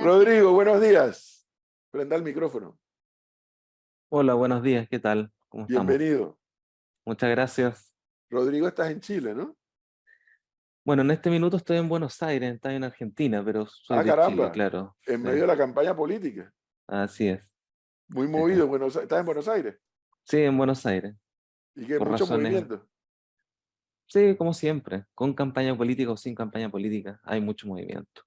Rodrigo, buenos días. Prenda el micrófono. Hola, buenos días, ¿qué tal? ¿Cómo estamos? Bienvenido. Muchas gracias. Rodrigo, estás en Chile, ¿no? Bueno, en este minuto estoy en Buenos Aires, estoy en Argentina, pero soy Ah, de Chile, caramba. claro. En Sí, medio de la campaña política. así es. Muy Sí, sí. movido. ¿Estás en Buenos Aires? Sí, en Buenos Aires, ¿Y qué? por Mucho razones, movimiento. sí, como siempre, con campaña política o sin campaña política, hay mucho movimiento.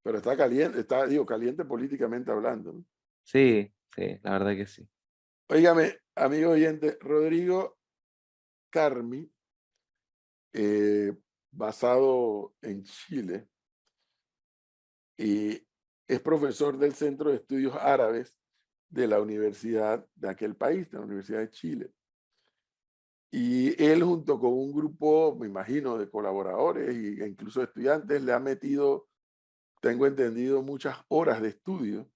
Pero está caliente, digo, caliente políticamente hablando, ¿no? Sí, sí, la verdad que sí. Óigame, amigo oyente, Rodrigo Carmi, eh, basado en Chile, y es profesor del Centro de Estudios Árabes de la universidad de aquel país, de la Universidad de Chile. Y él junto con un grupo, me imagino, de colaboradores e incluso de estudiantes, le ha metido, tengo entendido, muchas horas de estudio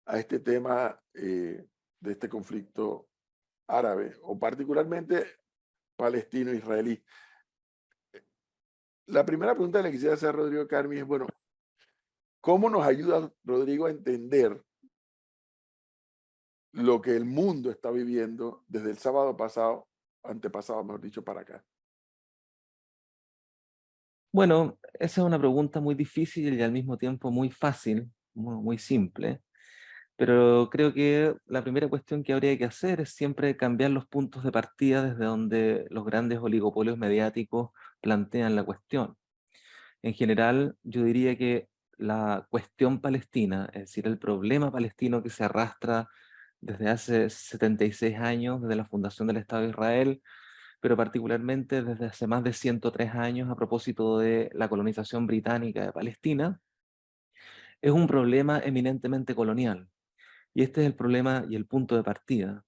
a este tema de este conflicto árabe, o particularmente palestino-israelí. La primera pregunta que le quisiera hacer a Rodrigo Carmi es, bueno, ¿cómo nos ayuda Rodrigo a entender lo que el mundo está viviendo desde el sábado pasado, antepasado, mejor dicho, para acá? Bueno, esa es una pregunta muy difícil y al mismo tiempo muy fácil, muy simple. Pero creo que la primera cuestión que habría que hacer es siempre cambiar los puntos de partida desde donde los grandes oligopolios mediáticos plantean la cuestión. En general, yo diría que la cuestión palestina, es decir, el problema palestino que se arrastra desde hace 76 años, desde la fundación del Estado de Israel, pero particularmente desde hace más de 103 años a propósito de la colonización británica de Palestina, es un problema eminentemente colonial. Y este es el problema y el punto de partida.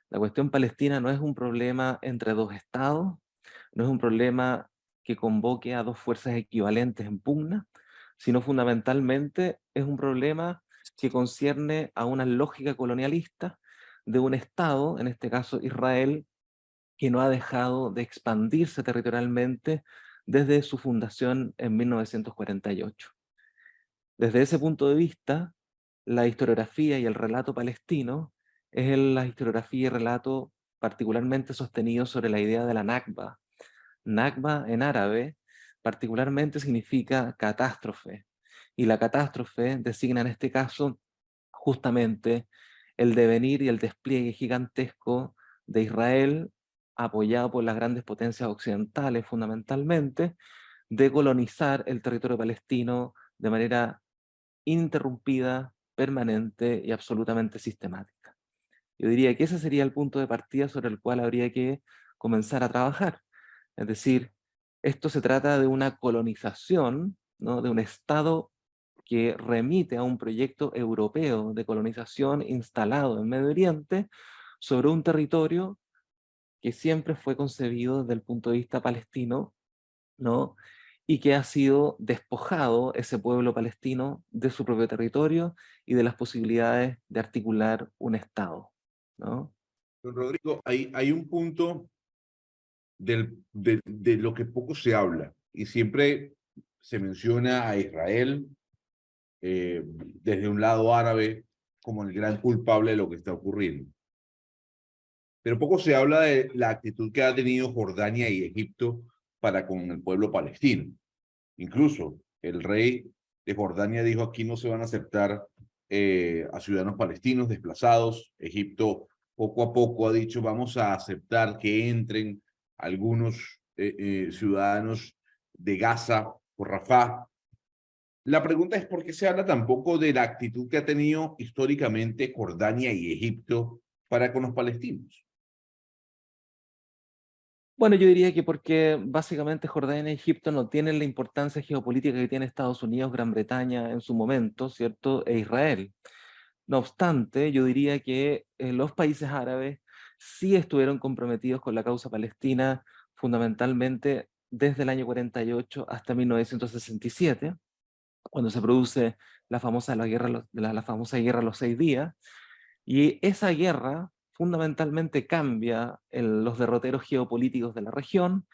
La cuestión palestina no es un problema entre dos estados, no es un problema que convoque a dos fuerzas equivalentes en pugna, sino fundamentalmente es un problema que concierne a una lógica colonialista de un estado, en este caso Israel, que no ha dejado de expandirse territorialmente desde su fundación en 1948. Desde ese punto de vista, la historiografía y el relato palestino es la historiografía y relato particularmente sostenido sobre la idea de la Nakba. Nakba en árabe particularmente significa catástrofe, y la catástrofe designa en este caso justamente el devenir y el despliegue gigantesco de Israel, apoyado por las grandes potencias occidentales fundamentalmente, de colonizar el territorio palestino de manera ininterrumpida, permanente y absolutamente sistemática. Yo diría que ese sería el punto de partida sobre el cual habría que comenzar a trabajar. Es decir, esto se trata de una colonización, ¿no? De un Estado que remite a un proyecto europeo de colonización instalado en Medio Oriente sobre un territorio que siempre fue concebido desde el punto de vista palestino, ¿no? Y que ha sido despojado ese pueblo palestino de su propio territorio y de las posibilidades de articular un Estado, ¿no? Don Rodrigo, hay un punto de lo que poco se habla y siempre se menciona a Israel desde un lado árabe como el gran culpable de lo que está ocurriendo. Pero poco se habla de la actitud que ha tenido Jordania y Egipto para con el pueblo palestino. Incluso el rey de Jordania dijo: aquí no se van a aceptar a ciudadanos palestinos desplazados. Egipto poco a poco ha dicho: vamos a aceptar que entren algunos ciudadanos de Gaza por Rafah. La pregunta es: ¿por qué se habla tampoco de la actitud que ha tenido históricamente Jordania y Egipto para con los palestinos? Bueno, yo diría que porque básicamente Jordania y Egipto no tienen la importancia geopolítica que tiene Estados Unidos, Gran Bretaña en su momento, ¿cierto? E Israel. No obstante, yo diría que los países árabes sí estuvieron comprometidos con la causa palestina fundamentalmente desde el año 48 hasta 1967, cuando se produce la famosa guerra de los 6 días, y esa guerra fundamentalmente cambia los derroteros geopolíticos de la región,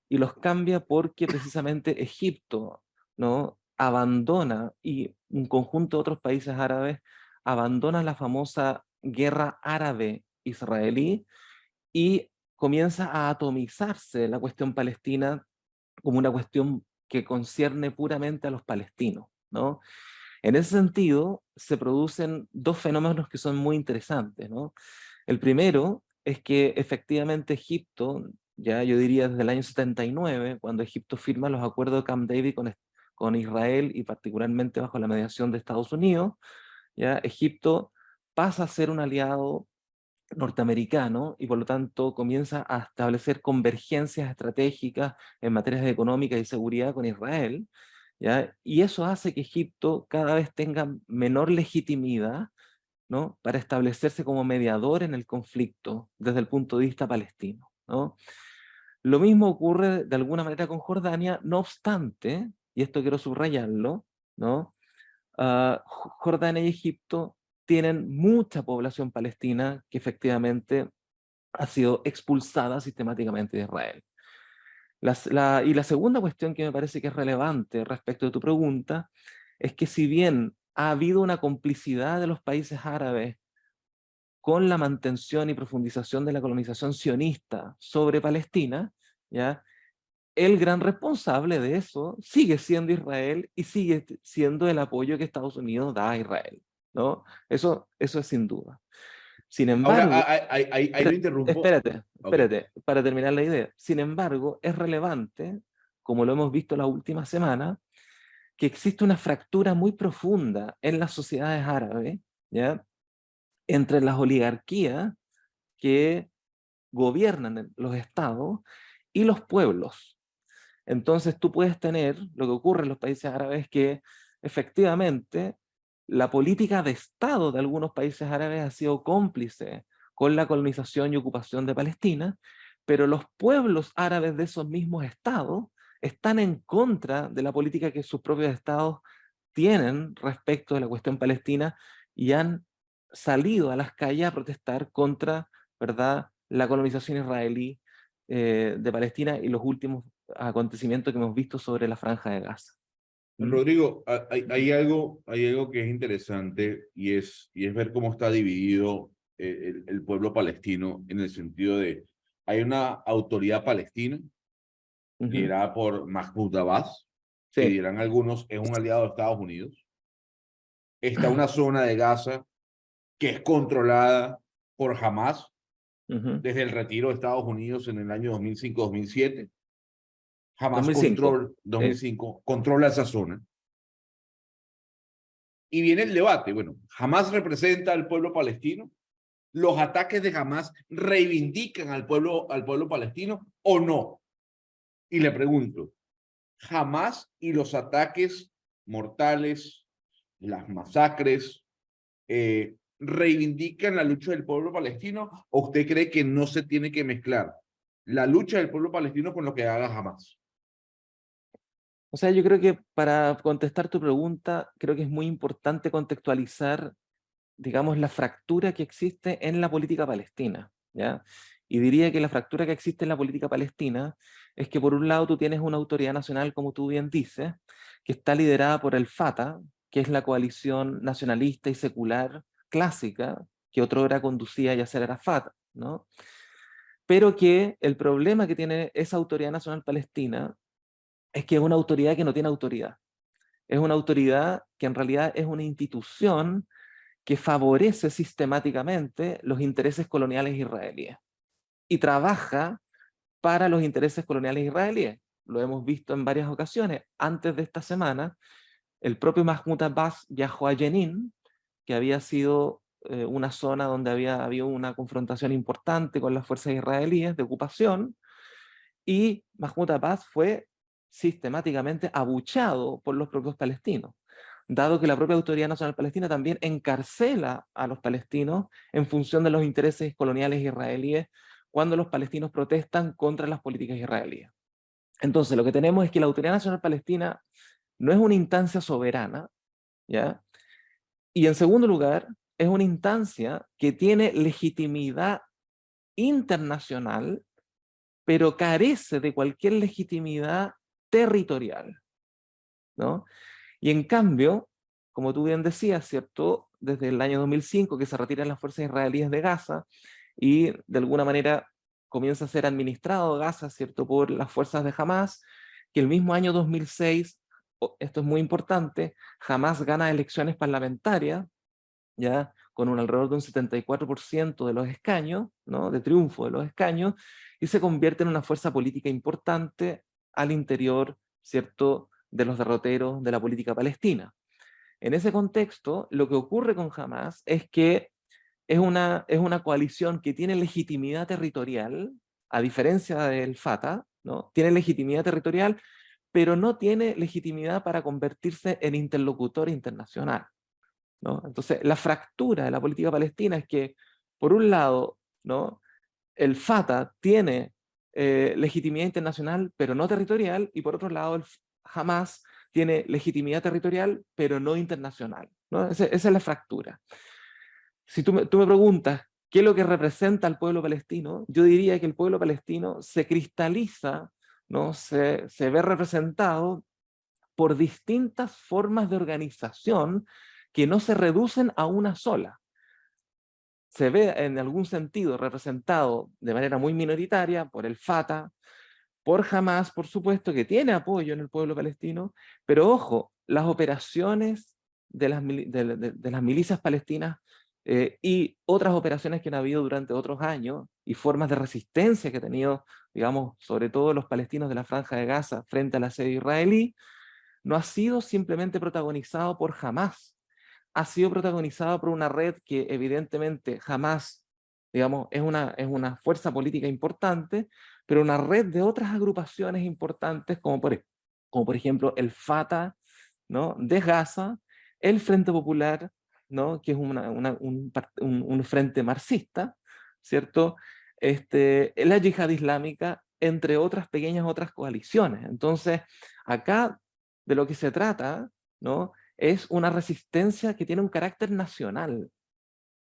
y los cambia porque precisamente Egipto, ¿no? abandona, y un conjunto de otros países árabes abandona la famosa guerra árabe-israelí y comienza a atomizarse la cuestión palestina como una cuestión que concierne puramente a los palestinos, ¿no? En ese sentido, se producen dos fenómenos que son muy interesantes, ¿no? El primero es que efectivamente Egipto, ya yo diría desde el año 79, cuando Egipto firma los acuerdos de Camp David con Israel y particularmente bajo la mediación de Estados Unidos, ya Egipto pasa a ser un aliado norteamericano y por lo tanto comienza a establecer convergencias estratégicas en materias económicas y seguridad con Israel, ¿ya? Y eso hace que Egipto cada vez tenga menor legitimidad, ¿no?, para establecerse como mediador en el conflicto desde el punto de vista palestino, ¿no? Lo mismo ocurre de alguna manera con Jordania, no obstante, y esto quiero subrayarlo, ¿no? Jordania y Egipto tienen mucha población palestina que efectivamente ha sido expulsada sistemáticamente de Israel. Y la segunda cuestión que me parece que es relevante respecto de tu pregunta es que si bien ha habido una complicidad de los países árabes con la mantención y profundización de la colonización sionista sobre Palestina, ¿ya?, el gran responsable de eso sigue siendo Israel y sigue siendo el apoyo que Estados Unidos da a Israel, ¿no? Eso es sin duda. Sin Ahora, embargo, ahí lo interrumpo. Ok. espérate, para terminar la idea. Sin embargo, es relevante, como lo hemos visto la última semana, que existe una fractura muy profunda en las sociedades árabes, ¿ya?, entre las oligarquías que gobiernan los estados y los pueblos. Entonces tú puedes tener, lo que ocurre en los países árabes, que efectivamente la política de Estado de algunos países árabes ha sido cómplice con la colonización y ocupación de Palestina, pero los pueblos árabes de esos mismos estados están en contra de la política que sus propios estados tienen respecto de la cuestión palestina y han salido a las calles a protestar contra, ¿verdad?, la colonización israelí de Palestina y los últimos acontecimientos que hemos visto sobre la Franja de Gaza. Rodrigo, hay algo que es interesante y es ver cómo está dividido el pueblo palestino en el sentido de, hay una autoridad palestina liderada por Mahmoud Abbas, que Sí. dirán algunos es un aliado de Estados Unidos. Está una zona de Gaza que es controlada por Hamas desde el retiro de Estados Unidos en el año 2005-2007. Hamas 2005. 2005 controla esa zona. Y viene el debate. Bueno, Hamas representa al pueblo palestino. ¿Los ataques de Hamas reivindican al pueblo palestino o no? Y le pregunto, ¿Hamas y los ataques mortales, las masacres, reivindican la lucha del pueblo palestino, o usted cree que no se tiene que mezclar la lucha del pueblo palestino con lo que haga Hamas? O sea, yo creo que para contestar tu pregunta, creo que es muy importante contextualizar, digamos, la fractura que existe en la política palestina, ¿ya? Y diría que la fractura que existe en la política palestina es que por un lado tú tienes una autoridad nacional, como tú bien dices, que está liderada por el Fatah, que es la coalición nacionalista y secular clásica, que otrora conducía a Yasser Arafat, ¿no? Pero que el problema que tiene esa autoridad nacional palestina es que es una autoridad que no tiene autoridad. Es una autoridad que en realidad es una institución que favorece sistemáticamente los intereses coloniales israelíes y trabaja para los intereses coloniales israelíes. Lo hemos visto en varias ocasiones. Antes de esta semana, el propio Mahmoud Abbas viajó a Jenin, que había sido una zona donde había habido una confrontación importante con las fuerzas israelíes de ocupación, y Mahmoud Abbas fue sistemáticamente abuchado por los propios palestinos, dado que la propia Autoridad Nacional Palestina también encarcela a los palestinos en función de los intereses coloniales israelíes cuando los palestinos protestan contra las políticas israelíes. Entonces, lo que tenemos es que la Autoridad Nacional Palestina no es una instancia soberana, ¿ya? Y en segundo lugar, es una instancia que tiene legitimidad internacional, pero carece de cualquier legitimidad territorial, ¿no? Y en cambio, como tú bien decías, ¿cierto? Desde el año 2005 que se retiran las fuerzas israelíes de Gaza y de alguna manera comienza a ser administrado Gaza, ¿cierto? Por las fuerzas de Hamás, que el mismo año 2006, esto es muy importante, Hamás gana elecciones parlamentarias, ya con alrededor de un 74% de los escaños, ¿no? De triunfo de los escaños, y se convierte en una fuerza política importante al interior, ¿cierto?, de los derroteros de la política palestina. En ese contexto, lo que ocurre con Hamás es que es una coalición que tiene legitimidad territorial, a diferencia del Fatah, ¿no? Tiene legitimidad territorial, pero no tiene legitimidad para convertirse en interlocutor internacional, ¿no? Entonces, la fractura de la política palestina es que, por un lado, ¿no? El Fatah tiene legitimidad internacional, pero no territorial, y por otro lado, Hamás tiene legitimidad territorial, pero no internacional, ¿no? Esa es la fractura. Si tú me preguntas qué es lo que representa al pueblo palestino, yo diría que el pueblo palestino se cristaliza, ¿no? Se ve representado por distintas formas de organización que no se reducen a una sola. Se ve en algún sentido representado de manera muy minoritaria por el Fatah, por Hamás, por supuesto, que tiene apoyo en el pueblo palestino, pero ojo, las operaciones de las milicias palestinas y otras operaciones que han habido durante otros años y formas de resistencia que han tenido, digamos, sobre todo los palestinos de la Franja de Gaza frente al asedio israelí, no ha sido simplemente protagonizado por Hamás, ha sido protagonizado por una red que evidentemente Hamás, digamos, es una fuerza política importante, pero una red de otras agrupaciones importantes como por ejemplo el Fatah, ¿no? De Gaza, el Frente Popular, ¿no? Que es un frente marxista, ¿cierto? La Yihad Islámica, entre otras coaliciones. Entonces, acá de lo que se trata, ¿no? Es una resistencia que tiene un carácter nacional,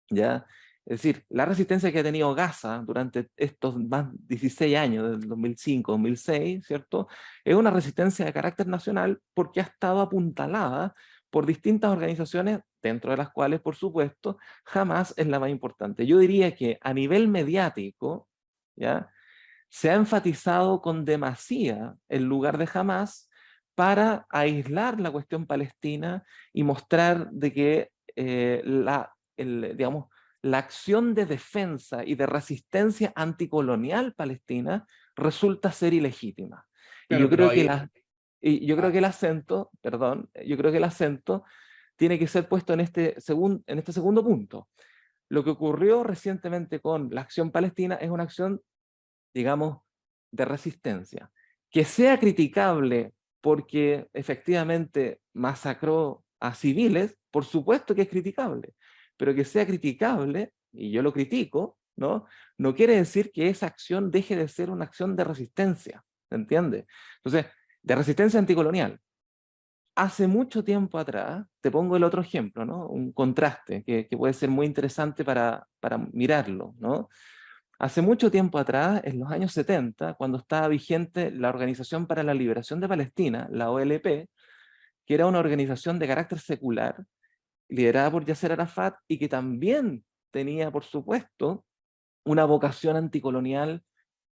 ¿ya? Es decir, la resistencia que ha tenido Gaza durante estos más 16 años, del 2005, 2006, ¿cierto? Es una resistencia de carácter nacional porque ha estado apuntalada por distintas organizaciones, dentro de las cuales, por supuesto, Hamás es la más importante. Yo diría que a nivel mediático, ¿ya? Se ha enfatizado con demasía el lugar de Hamás para aislar la cuestión palestina y mostrar de que digamos, la acción de defensa y de resistencia anticolonial palestina resulta ser ilegítima. Y Claro, yo pero creo que ahí, yo creo ah, que el acento, perdón, yo creo que el acento tiene que ser puesto en este segundo punto. Lo que ocurrió recientemente con la acción palestina es una acción, digamos, de resistencia. Que sea criticable porque efectivamente masacró a civiles, por supuesto que es criticable, pero que sea criticable, y yo lo critico, ¿no? No quiere decir que esa acción deje de ser una acción de resistencia, ¿se entiende? Entonces, de resistencia anticolonial. Hace mucho tiempo atrás, te pongo el otro ejemplo, ¿no? Un contraste que puede ser muy interesante para mirarlo, ¿no? Hace mucho tiempo atrás, en los años 70, cuando estaba vigente la Organización para la Liberación de Palestina, la OLP, que era una organización de carácter secular, liderada por Yasser Arafat, y que también tenía, por supuesto, una vocación anticolonial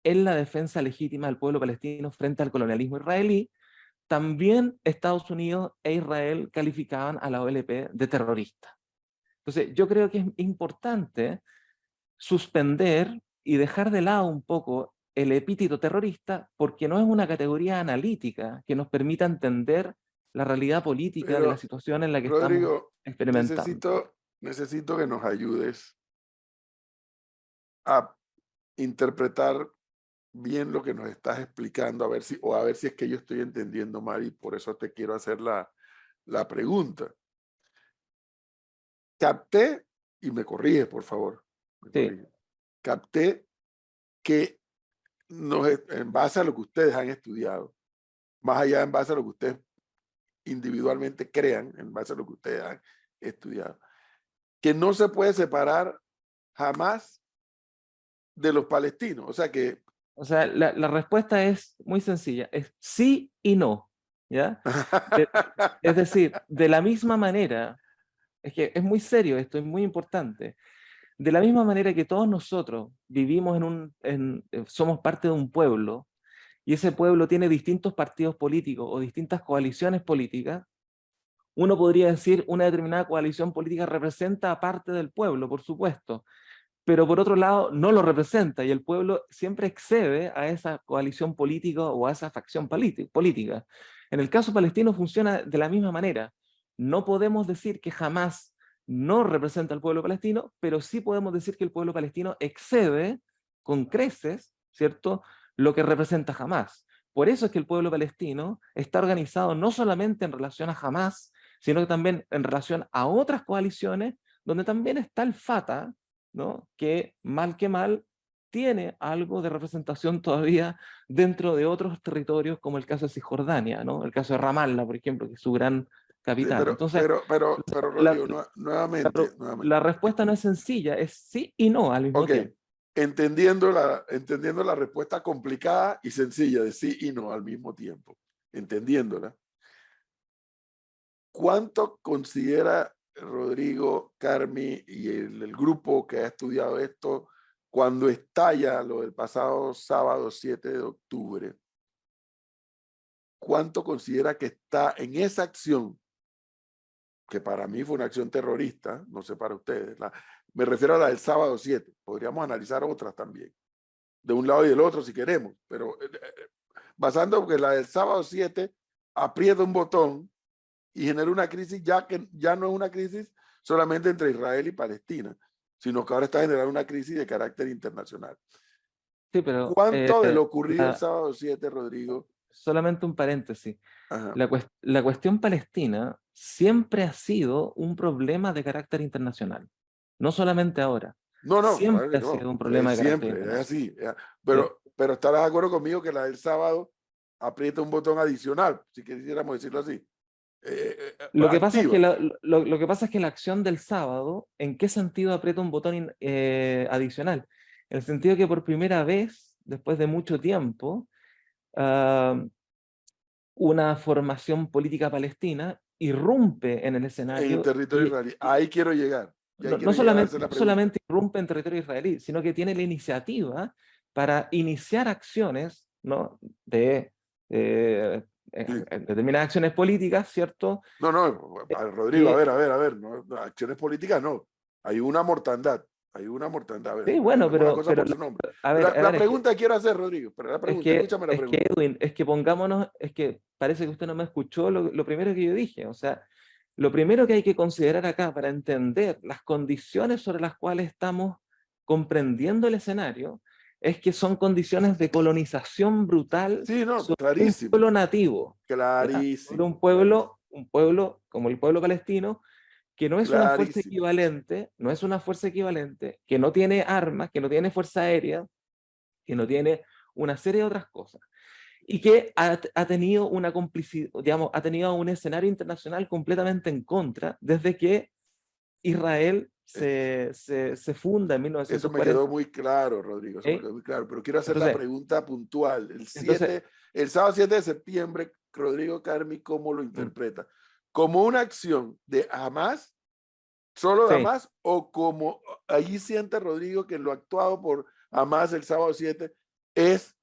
en la defensa legítima del pueblo palestino frente al colonialismo israelí, también Estados Unidos e Israel calificaban a la OLP de terrorista. Entonces, yo creo que es importante suspender y dejar de lado un poco el epíteto terrorista porque no es una categoría analítica que nos permita entender la realidad política de la Pero, situación en la que estamos Rodrigo, experimentando. necesito que nos ayudes a interpretar bien lo que nos estás explicando, a ver si es que yo estoy entendiendo mal y por eso te quiero hacer la pregunta. Capté, y me corrige, por favor, me Sí, corrige. Capté que en base a lo que ustedes han estudiado, más allá en base a lo que ustedes individualmente crean, en base a lo que ustedes han estudiado, que no se puede separar jamás de los palestinos. O sea que, o sea, la respuesta es muy sencilla, es sí y no. ¿ya? De- es decir, de la misma manera, es que es muy serio esto, es muy importante. De la misma manera que todos nosotros vivimos somos parte de un pueblo, y ese pueblo tiene distintos partidos políticos o distintas coaliciones políticas, uno podría decir una determinada coalición política representa a parte del pueblo, por supuesto, pero por otro lado no lo representa, y el pueblo siempre excede a esa coalición política o a esa facción política. En el caso palestino funciona de la misma manera. No podemos decir que jamás no representa al pueblo palestino, pero sí podemos decir que el pueblo palestino excede con creces, ¿cierto?, lo que representa Hamás. Por eso es que el pueblo palestino está organizado no solamente en relación a Hamás, sino que también en relación a otras coaliciones, donde también está el Fatah, ¿no?, que mal que mal tiene algo de representación todavía dentro de otros territorios, como el caso de Cisjordania, ¿no?, el caso de Ramallah, por ejemplo, que es su gran Sí, capital. Entonces, pero la, Rodrigo, nuevamente, la respuesta no es sencilla, es sí y no al mismo ok, tiempo. entendiendo la respuesta complicada y sencilla de sí y no al mismo tiempo, entendiéndola, ¿cuánto considera Rodrigo, Carmi y el grupo que ha estudiado esto cuando estalla lo del pasado sábado 7 de octubre? ¿Cuánto considera que está en esa acción, que para mí fue una acción terrorista, no sé para ustedes, me refiero a la del sábado 7, podríamos analizar otras también, de un lado y del otro si queremos, pero basando que la del sábado 7 aprieta un botón y genera una crisis que ya no es una crisis solamente entre Israel y Palestina, sino que ahora está generando una crisis de carácter internacional. Sí, pero ¿Cuánto de lo ocurrido el sábado 7, Rodrigo? solamente un paréntesis. Ajá. La cuestión palestina siempre ha sido un problema de carácter internacional. No solamente ahora. No, claro Siempre que ha sido no. un problema de carácter Siempre, es internacional. así. Sí. Pero estarás de acuerdo conmigo que la del sábado aprieta un botón adicional, si quisiéramos decirlo así. Lo que pasa es que Activa. lo que pasa es que la acción del sábado, ¿en qué sentido aprieta un botón adicional? En el sentido que por primera vez, después de mucho tiempo, ah, una formación política palestina irrumpe en el En el escenario territorio israelí. Ahí quiero llegar. Y ahí no quiero llegar a solamente, hacer la no pregunta. solamente irrumpe en territorio israelí, sino que tiene la iniciativa para iniciar acciones, ¿no?, de Sí. determinadas acciones políticas, ¿cierto? No, Rodrigo, Que, a ver, no, acciones políticas no. Hay una mortandad. Hay una mortandad. A ver, sí, bueno, llamemos la cosa por su nombre. a ver, La pregunta que quiero hacer, Rodrigo, pero la pregunta, escúchame la es que pregunta. Edwin, es que pongámonos, es que parece que usted no me escuchó lo primero que yo dije, o sea, lo primero que hay que considerar acá para entender las condiciones sobre las cuales estamos comprendiendo el escenario es que son condiciones de colonización brutal Sí, no, sobre un clarísimo. pueblo nativo, ¿ya? Sobre Clarísimo, clarísimo. un pueblo como el pueblo palestino, que no es una fuerza Clarísimo. equivalente, no es una fuerza equivalente, que no tiene armas, que no tiene fuerza aérea, que no tiene una serie de otras cosas, y que ha tenido una complicidad, digamos, ha tenido un escenario internacional completamente en contra desde que Israel Eh, se funda en Eso me 1940. quedó muy claro, Rodrigo, eso me ¿Ok? quedó muy claro, pero quiero hacer la Entonces, pregunta puntual. entonces El sábado 7 de septiembre, Rodrigo Carmi, ¿cómo lo mm, interpreta? ¿Como una acción de Hamas, solo de sí, Hamas, o como allí siente Rodrigo que lo actuado por Hamas el sábado 7 es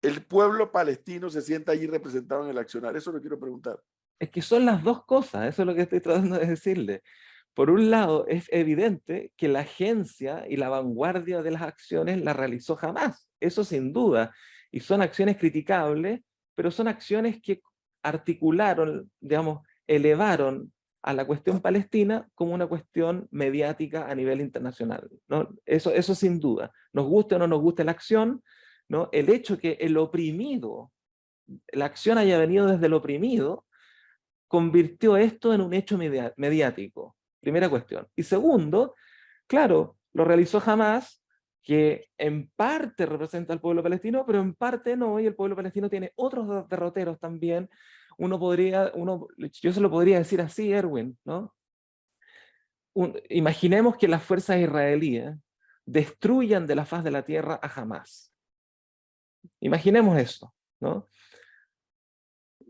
el pueblo palestino se sienta allí representado en el accionar? Eso lo quiero preguntar. es que son las dos cosas, eso es lo que estoy tratando de decirle. Por un lado, es evidente que la agencia y la vanguardia de las acciones la realizó jamás, eso sin duda, y son acciones criticables, pero son acciones que articularon, digamos, elevaron a la cuestión palestina como una cuestión mediática a nivel internacional, ¿no? Eso sin duda. Nos guste o no nos guste la acción, ¿no? El hecho que el oprimido, la acción haya venido desde el oprimido, convirtió esto en un hecho mediático. Primera cuestión. Y segundo, claro, lo realizó Hamas, que en parte representa al pueblo palestino, pero en parte no, y el pueblo palestino tiene otros derroteros también. Yo se lo podría decir así, Erwin, ¿no? Imaginemos que las fuerzas israelíes destruyan de la faz de la tierra a Hamas. Imaginemos eso, ¿no?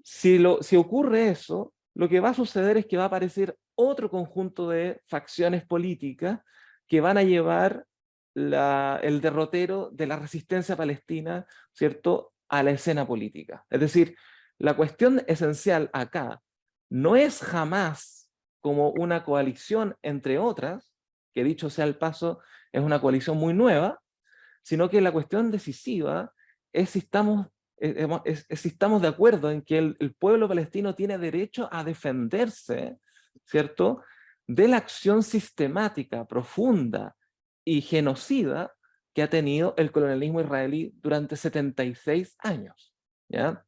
Si ocurre eso, lo que va a suceder es que va a aparecer otro conjunto de facciones políticas que van a llevar el derrotero de la resistencia palestina, ¿cierto?, a la escena política. Es decir, la cuestión esencial acá no es jamás como una coalición entre otras, que dicho sea el paso, es una coalición muy nueva, sino que la cuestión decisiva es si estamos si estamos de acuerdo en que el pueblo palestino tiene derecho a defenderse, ¿cierto?, de la acción sistemática, profunda y genocida que ha tenido el colonialismo israelí durante 76 años, ¿ya?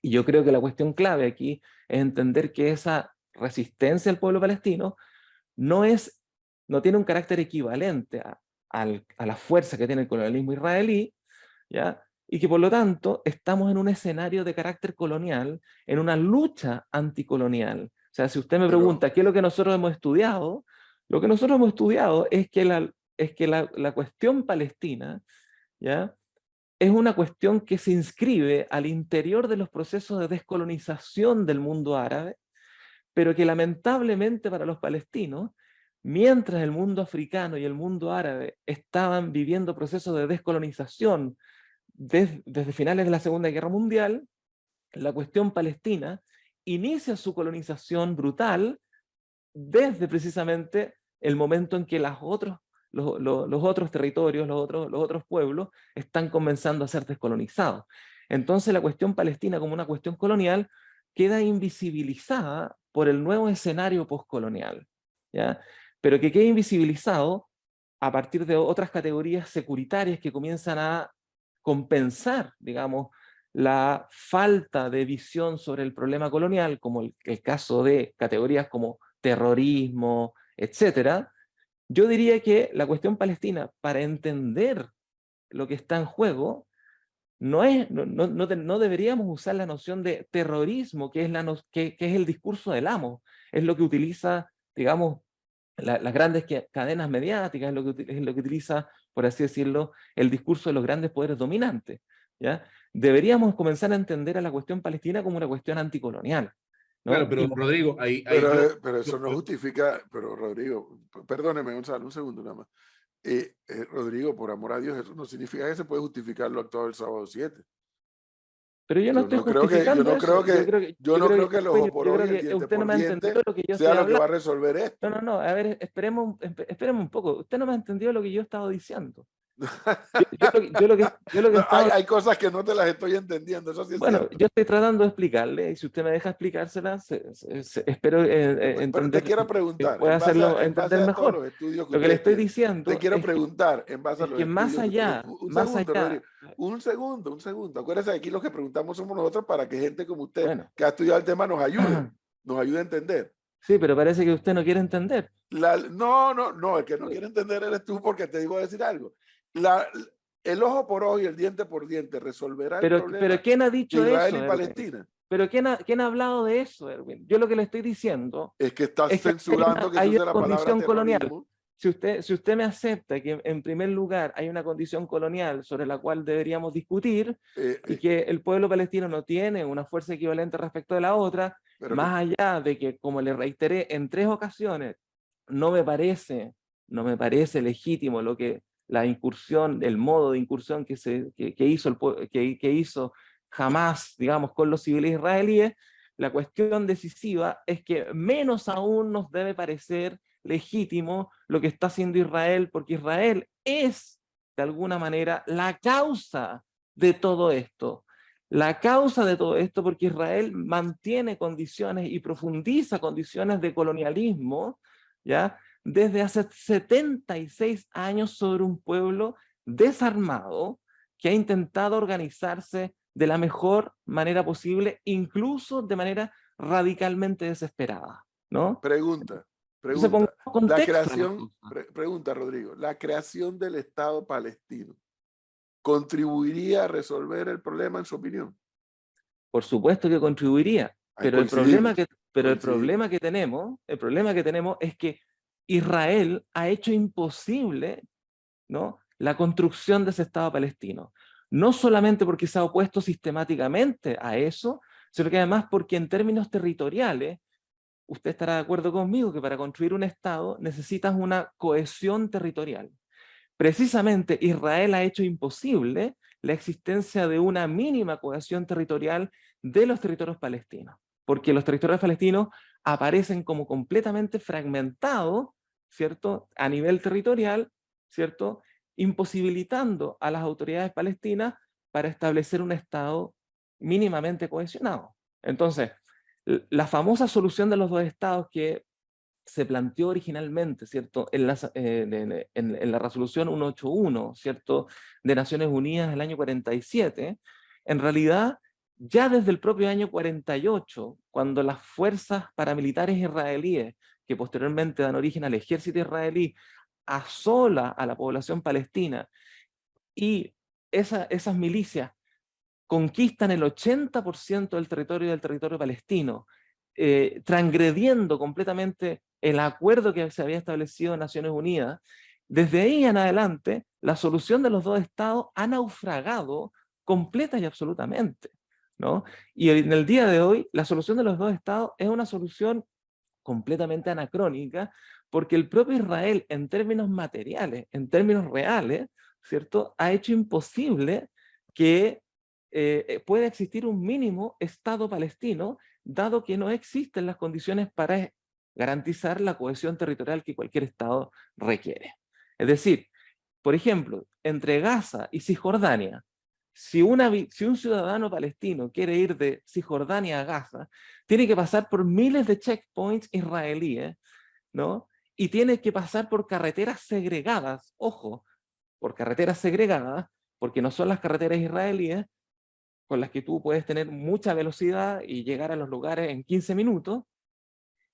Y yo creo que la cuestión clave aquí es entender que esa resistencia del pueblo palestino no tiene un carácter equivalente a la fuerza que tiene el colonialismo israelí, ¿ya? Y que por lo tanto estamos en un escenario de carácter colonial, en una lucha anticolonial. O sea, si usted me pregunta qué es lo que nosotros hemos estudiado, lo que nosotros hemos estudiado es que la cuestión palestina, ¿ya?, es una cuestión que se inscribe al interior de los procesos de descolonización del mundo árabe, pero que lamentablemente para los palestinos, mientras el mundo africano y el mundo árabe estaban viviendo procesos de descolonización desde finales de la Segunda Guerra Mundial, la cuestión palestina inicia su colonización brutal desde precisamente el momento en que los otros territorios, los otros pueblos, están comenzando a ser descolonizados. Entonces la cuestión palestina como una cuestión colonial queda invisibilizada por el nuevo escenario postcolonial, ¿ya? Pero que queda invisibilizado a partir de otras categorías securitarias que comienzan a compensar, digamos, la falta de visión sobre el problema colonial, como el caso de categorías como terrorismo, etcétera. Yo diría que la cuestión palestina, para entender lo que está en juego, no deberíamos usar la noción de terrorismo, que es el discurso del amo, es lo que utiliza, digamos, las grandes cadenas mediáticas, es lo que utiliza, por así decirlo, el discurso de los grandes poderes dominantes, ¿ya? Deberíamos comenzar a entender a la cuestión palestina como una cuestión anticolonial, ¿no? Claro, pero Rodrigo, pero eso no justifica, pero Rodrigo, perdóneme, Gonzalo, un segundo nada más. Rodrigo, por amor a Dios, eso no significa que se puede justificar lo actuado el sábado 7. Pero yo no estoy justificando eso. Yo no creo que el ojo por ojo y el diente usted no por me ha diente entendido lo que yo sea estoy lo que va a hablando. resolver esto. No, a ver, esperemos un poco. Usted no me ha entendido lo que yo he estado diciendo. Hay cosas que no te las estoy entendiendo, eso sí es bueno, cierto. yo estoy tratando de explicarle, y si usted me deja explicárselas, espero entender. Pero te quiero preguntar, pueda hacerlo en base entender a mejor. todos los estudios que Lo que le estoy tienen, diciendo te quiero es preguntar, en base a los que estudios más allá, Rodrigo, un segundo. Acuérdense que aquí los que preguntamos somos nosotros para que gente como usted, bueno, que ha estudiado el tema, nos ayude a entender. Sí, pero parece que usted no quiere entender. No, el que no quiere entender eres tú, porque te digo a decir algo. El ojo por ojo y el diente por diente resolverá el problema pero ¿quién ha dicho de Israel eso, y Palestina. ¿Pero quién ha hablado de eso, Erwin? Yo lo que le estoy diciendo es que estás censurando que se use la palabra terrorismo. Si usted me acepta que en primer lugar hay una condición colonial sobre la cual deberíamos discutir y que el pueblo palestino no tiene una fuerza equivalente respecto de la otra, más allá de que, como le reiteré en 3 ocasiones, no me parece legítimo la incursión, el modo de incursión que hizo Hamás, digamos, con los civiles israelíes. La cuestión decisiva es que menos aún nos debe parecer legítimo lo que está haciendo Israel, porque Israel es, de alguna manera, la causa de todo esto. La causa de todo esto, porque Israel mantiene condiciones y profundiza condiciones de colonialismo, ¿ya?, desde hace 76 años sobre un pueblo desarmado que ha intentado organizarse de la mejor manera posible, incluso de manera radicalmente desesperada, ¿no? Pregunta. Pregunta, Rodrigo. ¿La creación del Estado palestino contribuiría a resolver el problema, en su opinión? Por supuesto que contribuiría, pero el problema que tenemos es que Israel ha hecho imposible, ¿no?, la construcción de ese Estado palestino. No solamente porque se ha opuesto sistemáticamente a eso, sino que además porque en términos territoriales, usted estará de acuerdo conmigo que para construir un Estado necesitas una cohesión territorial. Precisamente Israel ha hecho imposible la existencia de una mínima cohesión territorial de los territorios palestinos, porque los territorios palestinos aparecen como completamente fragmentados, ¿cierto?, a nivel territorial, ¿cierto?, imposibilitando a las autoridades palestinas para establecer un Estado mínimamente cohesionado. Entonces, la famosa solución de los dos estados que se planteó originalmente, ¿cierto?, en la resolución 181, ¿cierto?, de Naciones Unidas del año 47, en realidad, ya desde el propio año 48, cuando las fuerzas paramilitares israelíes, que posteriormente dan origen al ejército israelí, asola a la población palestina, y esas milicias conquistan el 80% del territorio palestino, transgrediendo completamente el acuerdo que se había establecido en Naciones Unidas. Desde ahí en adelante, la solución de los dos estados ha naufragado completa y absolutamente, ¿no? Y en el día de hoy, la solución de los dos estados es una solución completamente anacrónica, porque el propio Israel, en términos materiales, en términos reales, ¿cierto?, ha hecho imposible que pueda existir un mínimo Estado palestino, dado que no existen las condiciones para garantizar la cohesión territorial que cualquier Estado requiere. Es decir, por ejemplo, entre Gaza y Cisjordania, si un ciudadano palestino quiere ir de Cisjordania a Gaza, tiene que pasar por miles de checkpoints israelíes, ¿no? Y tiene que pasar por carreteras segregadas, ojo, por carreteras segregadas, porque no son las carreteras israelíes, con las que tú puedes tener mucha velocidad y llegar a los lugares en 15 minutos.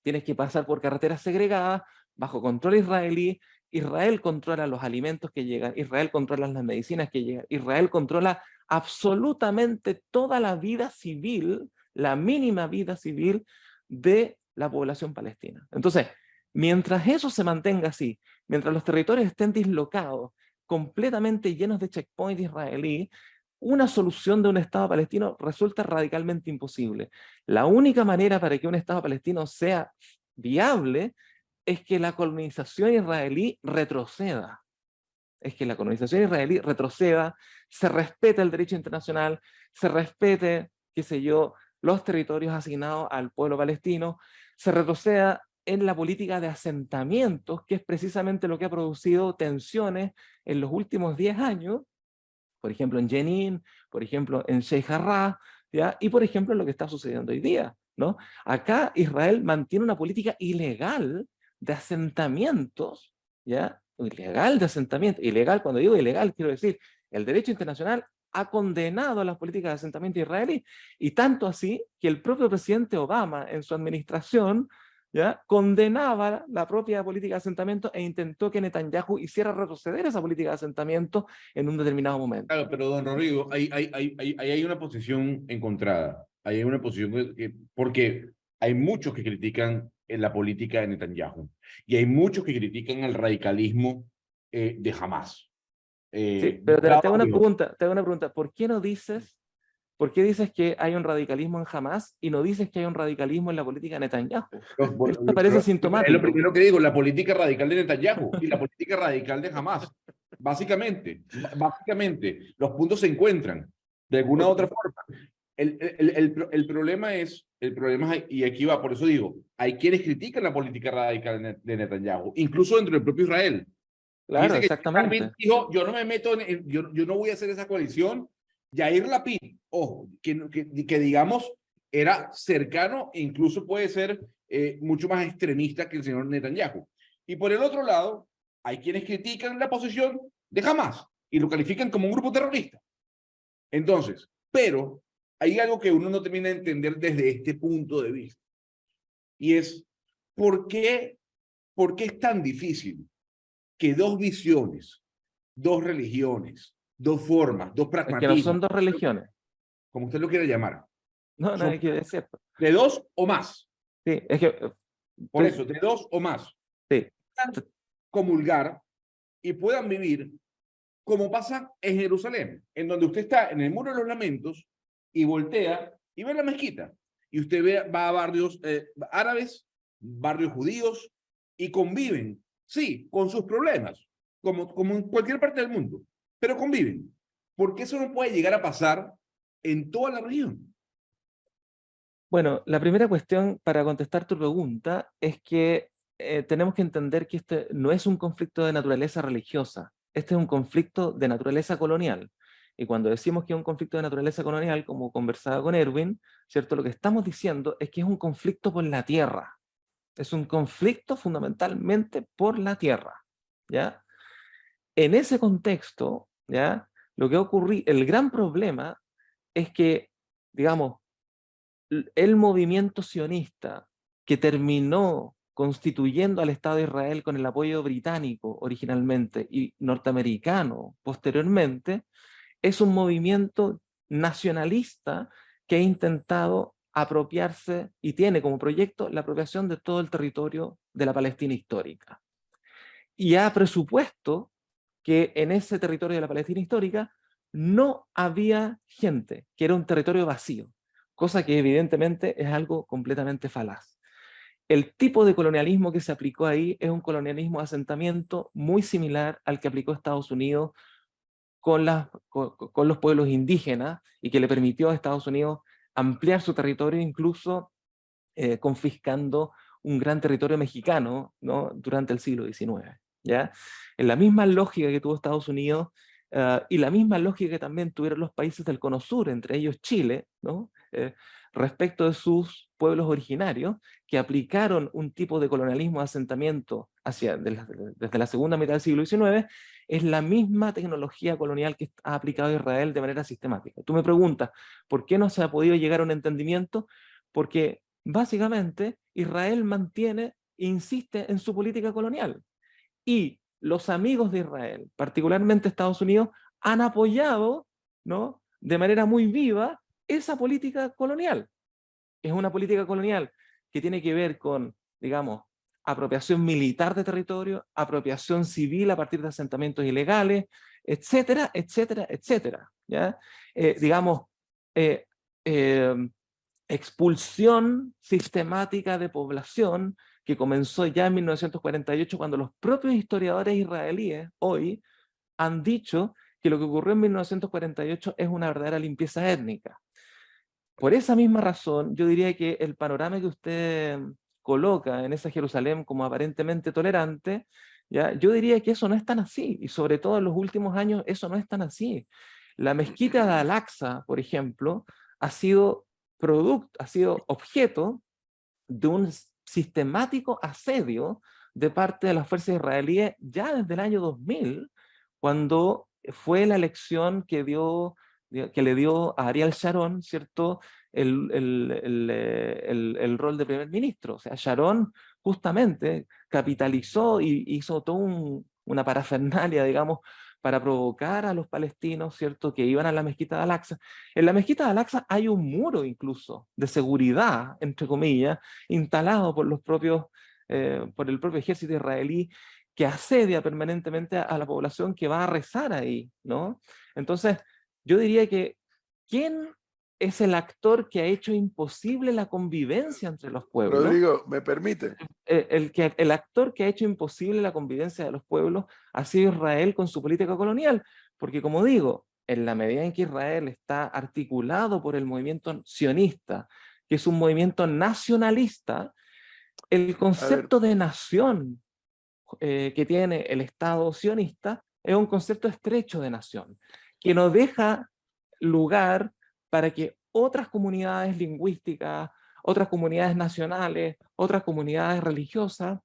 Tienes que pasar por carreteras segregadas, bajo control israelí. Israel controla los alimentos que llegan, Israel controla las medicinas que llegan, Israel controla absolutamente toda la vida civil, la mínima vida civil de la población palestina. Entonces, mientras eso se mantenga así, mientras los territorios estén dislocados, completamente llenos de checkpoints israelí, una solución de un Estado palestino resulta radicalmente imposible. La única manera para que un Estado palestino sea viable es que la colonización israelí retroceda. Es que la colonización israelí retroceda, se respete el derecho internacional, se respete, qué sé yo, los territorios asignados al pueblo palestino, se retroceda en la política de asentamientos, que es precisamente lo que ha producido tensiones en los últimos 10 años, por ejemplo en Jenin, por ejemplo en Sheikh Jarrah, ¿ya? Y por ejemplo lo que está sucediendo hoy día, ¿no? Acá Israel mantiene una política ilegal de asentamientos, ¿ya? Ilegal de asentamientos. Ilegal, cuando digo ilegal, quiero decir, el derecho internacional ha condenado las políticas de asentamiento israelí, y tanto así que el propio presidente Obama en su administración, ¿ya?, condenaba la propia política de asentamiento e intentó que Netanyahu hiciera retroceder esa política de asentamiento en un determinado momento. Claro, pero don Rodrigo, hay una posición encontrada. Hay una posición porque hay muchos que critican la política de Netanyahu y hay muchos que critican el radicalismo de Hamás. Sí, pero te hago una pregunta, ¿por qué dices que hay un radicalismo en Hamás y no dices que hay un radicalismo en la política de Netanyahu? Eso me parece sintomático. Es lo primero que digo, la política radical de Netanyahu y la política radical de Hamás. Básicamente, los puntos se encuentran de alguna u otra forma. El problema es, y aquí va, por eso digo, hay quienes critican la política radical de Netanyahu, incluso dentro del propio Israel. Claro, Dice que exactamente. dijo, yo no me meto, yo no voy a hacer esa coalición. Yair Lapid, ojo, que digamos era cercano e incluso puede ser mucho más extremista que el señor Netanyahu. Y por el otro lado, hay quienes critican la posición de Hamás y lo califican como un grupo terrorista. Entonces, pero hay algo que uno no termina de entender desde este punto de vista. Y es, ¿por qué es tan difícil que dos visiones, dos religiones, dos formas, dos Es que no pragmatismos, son dos religiones. como usted lo quiera llamar, No, es que es cierto. de dos o más? Sí, es que... Por eso, de dos o más. Sí. Puedan comulgar y puedan vivir como pasa en Jerusalén, en donde usted está en el Muro de los Lamentos y voltea y ve la mezquita. Y usted va a barrios árabes, barrios judíos, y conviven, sí, con sus problemas, como en cualquier parte del mundo, pero conviven. Porque eso no puede llegar a pasar en toda la región. Bueno, la primera cuestión para contestar tu pregunta es que tenemos que entender que este no es un conflicto de naturaleza religiosa, este es un conflicto de naturaleza colonial. Y cuando decimos que es un conflicto de naturaleza colonial, como conversaba con Erwin, ¿cierto? Lo que estamos diciendo es que es un conflicto por la tierra. Es un conflicto fundamentalmente por la tierra, ¿ya? En ese contexto, ¿ya? Lo que ocurrió, el gran problema es que, digamos, el movimiento sionista que terminó constituyendo al Estado de Israel con el apoyo británico originalmente y norteamericano posteriormente, es un movimiento nacionalista que ha intentado apropiarse y tiene como proyecto la apropiación de todo el territorio de la Palestina histórica. Y ha presupuesto que en ese territorio de la Palestina histórica no había gente, que era un territorio vacío, cosa que evidentemente es algo completamente falaz. El tipo de colonialismo que se aplicó ahí es un colonialismo de asentamiento muy similar al que aplicó Estados Unidos con los pueblos indígenas y que le permitió a Estados Unidos ampliar su territorio, incluso confiscando un gran territorio mexicano, ¿no? Durante el siglo XIX. ¿Ya? En la misma lógica que tuvo Estados Unidos y la misma lógica que también tuvieron los países del Cono Sur, entre ellos Chile, ¿no? Respecto de sus pueblos originarios, que aplicaron un tipo de colonialismo de asentamiento desde la segunda mitad del siglo XIX, es la misma tecnología colonial que ha aplicado Israel de manera sistemática. Tú me preguntas, ¿por qué no se ha podido llegar a un entendimiento? Porque básicamente Israel mantiene e insiste en su política colonial. Y los amigos de Israel, particularmente Estados Unidos, han apoyado, ¿no?, de manera muy viva esa política colonial. Es una política colonial que tiene que ver con, digamos, apropiación militar de territorio, apropiación civil a partir de asentamientos ilegales, etcétera, etcétera, etcétera. ¿Ya? Digamos, eh, eh, expulsión sistemática de población que comenzó ya en 1948, cuando los propios historiadores israelíes hoy han dicho que lo que ocurrió en 1948 es una verdadera limpieza étnica. Por esa misma razón, yo diría que el panorama que usted coloca en esa Jerusalén como aparentemente tolerante, ¿ya? Yo diría que eso no es tan así, y sobre todo en los últimos años eso no es tan así. La mezquita de Al-Aqsa, por ejemplo, ha sido objeto de un sistemático asedio de parte de las fuerzas israelíes ya desde el año 2000, cuando fue la elección que le dio a Ariel Sharon, ¿cierto?, el rol de primer ministro. O sea, Sharon justamente capitalizó y hizo toda una parafernalia, digamos, para provocar a los palestinos, ¿cierto?, que iban a la mezquita de Al-Aqsa. En la mezquita de Al-Aqsa hay un muro incluso de seguridad, entre comillas, instalado por por el propio ejército israelí, que asedia permanentemente a la población que va a rezar ahí, ¿no? Entonces, yo diría que, ¿quién es el actor que ha hecho imposible la convivencia entre los pueblos? Rodrigo, ¿me permite? El actor que ha hecho imposible la convivencia de los pueblos ha sido Israel con su política colonial, porque como digo, en la medida en que Israel está articulado por el movimiento sionista, que es un movimiento nacionalista, el concepto de nación que tiene el Estado sionista es un concepto estrecho de nación, que no deja lugar para que otras comunidades lingüísticas, otras comunidades nacionales, otras comunidades religiosas,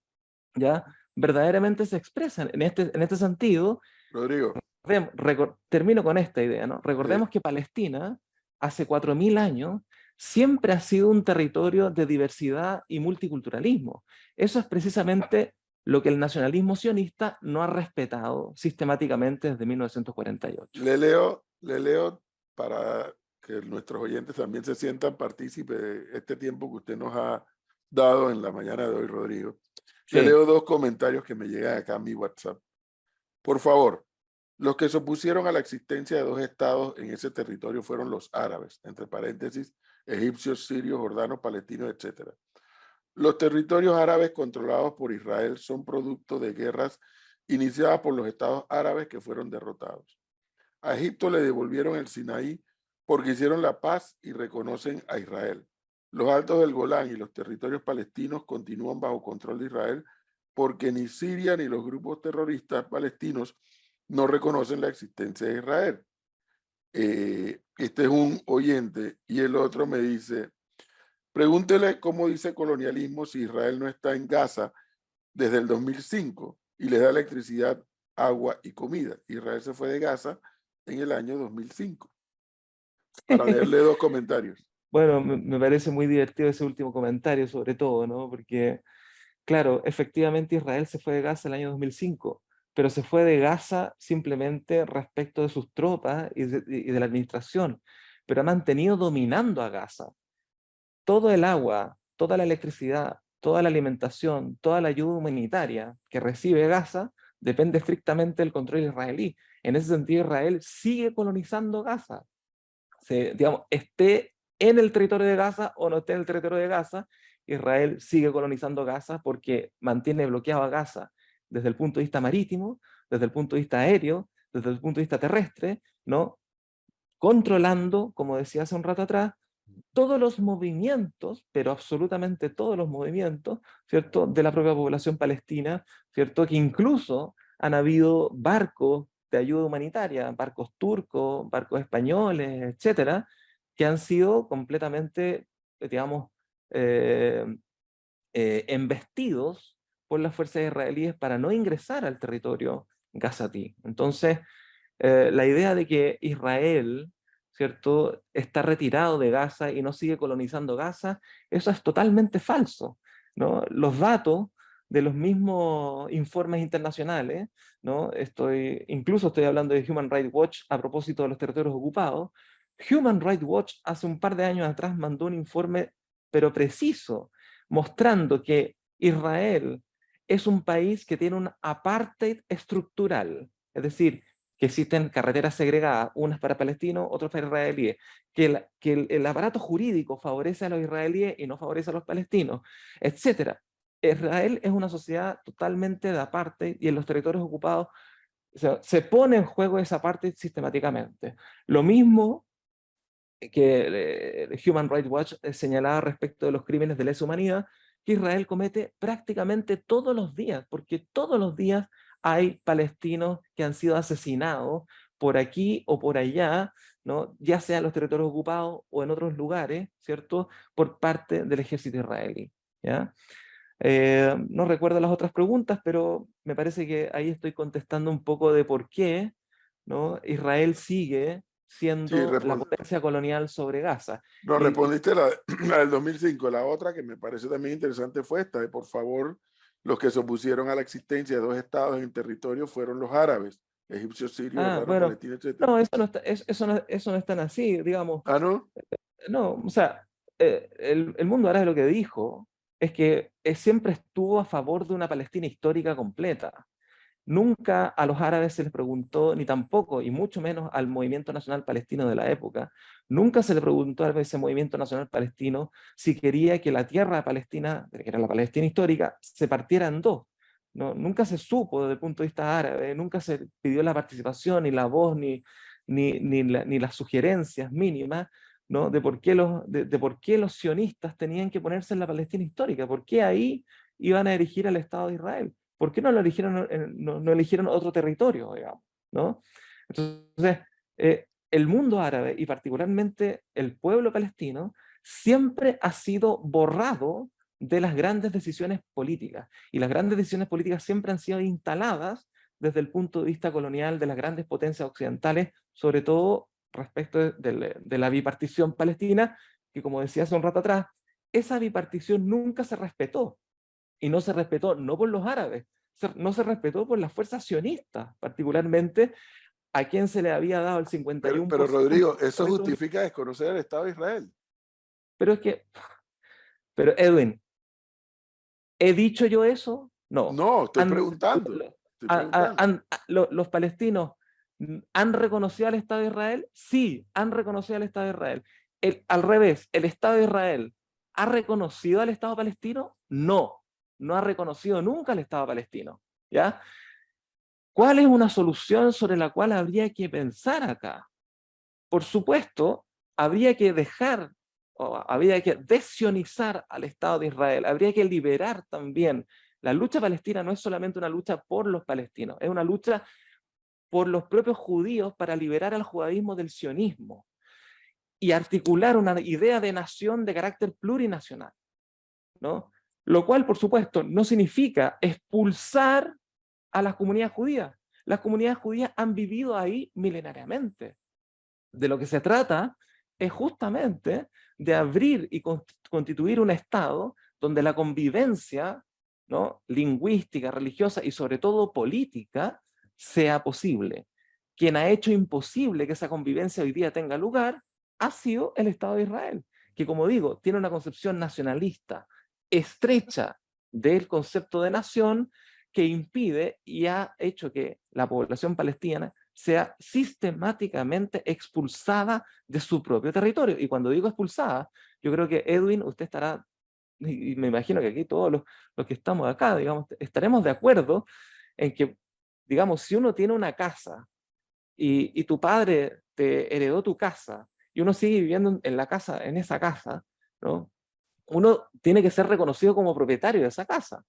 ¿ya?, verdaderamente se expresan. En este sentido, Rodrigo, termino con esta idea, ¿no? Recordemos que Palestina, hace 4000 años, siempre ha sido un territorio de diversidad y multiculturalismo. Eso es precisamente lo que el nacionalismo sionista no ha respetado sistemáticamente desde 1948. le leo para que nuestros oyentes también se sientan partícipes de este tiempo que usted nos ha dado en la mañana de hoy, Rodrigo. Sí. Le leo 2 comentarios que me llegan acá a mi WhatsApp. Por favor, los que se opusieron a la existencia de 2 estados en ese territorio fueron los árabes, entre paréntesis, egipcios, sirios, jordanos, palestinos, etc. Los territorios árabes controlados por Israel son producto de guerras iniciadas por los estados árabes que fueron derrotados. A Egipto le devolvieron el Sinaí porque hicieron la paz y reconocen a Israel. Los altos del Golán y los territorios palestinos continúan bajo control de Israel porque ni Siria ni los grupos terroristas palestinos no reconocen la existencia de Israel. Este es un oyente y el otro me dice, pregúntele cómo dice colonialismo si Israel no está en Gaza desde el 2005 y les da electricidad, agua y comida. Israel se fue de Gaza en el año 2005. Para leerle dos comentarios. Bueno, me parece muy divertido ese último comentario, sobre todo, ¿no? Porque, claro, efectivamente Israel se fue de Gaza el año 2005, pero se fue de Gaza simplemente respecto de sus tropas y de la administración, pero ha mantenido dominando a Gaza. Todo el agua, toda la electricidad, toda la alimentación, toda la ayuda humanitaria que recibe Gaza depende estrictamente del control israelí. En ese sentido, Israel sigue colonizando Gaza. Digamos, esté en el territorio de Gaza o no esté en el territorio de Gaza, Israel sigue colonizando Gaza porque mantiene bloqueado a Gaza desde el punto de vista marítimo, desde el punto de vista aéreo, desde el punto de vista terrestre, ¿no? Controlando, como decía hace un rato atrás, todos los movimientos, pero absolutamente todos los movimientos, ¿cierto?, de la propia población palestina, ¿cierto?, que incluso han habido barcos de ayuda humanitaria, barcos turcos, barcos españoles, etcétera, que han sido completamente, digamos, embestidos por las fuerzas israelíes para no ingresar al territorio gazatí. Entonces, la idea de que Israel, ¿cierto?, está retirado de Gaza y no sigue colonizando Gaza, eso es totalmente falso, ¿no? Los datos de los mismos informes internacionales, ¿no? Incluso estoy hablando de Human Rights Watch a propósito de los territorios ocupados. Human Rights Watch hace un par de años atrás mandó un informe, pero preciso, mostrando que Israel es un país que tiene un apartheid estructural, es decir, que existen carreteras segregadas, unas para palestinos, otras para israelíes, que el aparato jurídico favorece a los israelíes y no favorece a los palestinos, etc. Israel es una sociedad totalmente de apartheid y en los territorios ocupados se pone en juego esa parte sistemáticamente. Lo mismo que Human Rights Watch señalaba respecto de los crímenes de lesa humanidad que Israel comete prácticamente todos los días, porque todos los días hay palestinos que han sido asesinados por aquí o por allá, ¿no?, ya sea en los territorios ocupados o en otros lugares, ¿cierto?, por parte del ejército israelí, ¿ya? No recuerdo las otras preguntas, pero me parece que ahí estoy contestando un poco de por qué, ¿no?, Israel sigue siendo la potencia colonial sobre Gaza. No, respondiste la del 2005. La otra que me parece también interesante fue esta, de por favor, los que se opusieron a la existencia de dos estados en el territorio fueron los árabes, egipcios, sirios, Bueno, palestinos, etc. no, eso no es tan así, digamos. Ah, ¿no? No, o sea, el mundo árabe lo que dijo es que siempre estuvo a favor de una Palestina histórica completa. Nunca a los árabes se les preguntó, ni tampoco, y mucho menos al movimiento nacional palestino de la época, nunca se le preguntó a ese movimiento nacional palestino si quería que la tierra palestina, que era la Palestina histórica, se partiera en dos. No, nunca se supo desde el punto de vista árabe, nunca se pidió la participación, ni la voz, ni las sugerencias mínimas, ¿no?, de por qué los sionistas tenían que ponerse en la Palestina histórica, por qué ahí iban a erigir al Estado de Israel. ¿Por qué no eligieron otro territorio, digamos, ¿no? Entonces, el mundo árabe y particularmente el pueblo palestino siempre ha sido borrado de las grandes decisiones políticas. Y las grandes decisiones políticas siempre han sido instaladas desde el punto de vista colonial de las grandes potencias occidentales, sobre todo respecto de la bipartición palestina, que como decía hace un rato atrás, esa bipartición nunca se respetó. Y no se respetó no por los árabes, no se respetó por las fuerzas sionistas, particularmente a quien se le había dado el 51%. Pero Rodrigo, eso justifica desconocer el Estado de Israel. Pero Edwin, ¿he dicho yo eso? No. No, estoy preguntando. ¿Los palestinos han reconocido al Estado de Israel? Sí, han reconocido al Estado de Israel. Al revés, ¿el Estado de Israel ha reconocido al Estado palestino? No, no ha reconocido nunca al Estado palestino, ¿ya? ¿Cuál es una solución sobre la cual habría que pensar acá? Por supuesto, habría que dejar, o habría que desionizar al Estado de Israel, habría que liberar también. La lucha palestina no es solamente una lucha por los palestinos, es una lucha por los propios judíos para liberar al judaísmo del sionismo y articular una idea de nación de carácter plurinacional, ¿no? Lo cual, por supuesto, no significa expulsar a las comunidades judías. Las comunidades judías han vivido ahí milenariamente. De lo que se trata es justamente de abrir y constituir un Estado donde la convivencia, ¿no?, lingüística, religiosa y sobre todo política sea posible. Quien ha hecho imposible que esa convivencia hoy día tenga lugar ha sido el Estado de Israel, que, como digo, tiene una concepción nacionalista estrecha del concepto de nación que impide y ha hecho que la población palestina sea sistemáticamente expulsada de su propio territorio. Y cuando digo expulsada, yo creo que Edwin, usted estará, y me imagino que aquí todos los que estamos acá, digamos, estaremos de acuerdo en que, digamos, si uno tiene una casa y tu padre te heredó tu casa y uno sigue viviendo en la casa, en esa casa, ¿no?, uno tiene que ser reconocido como propietario de esa casa.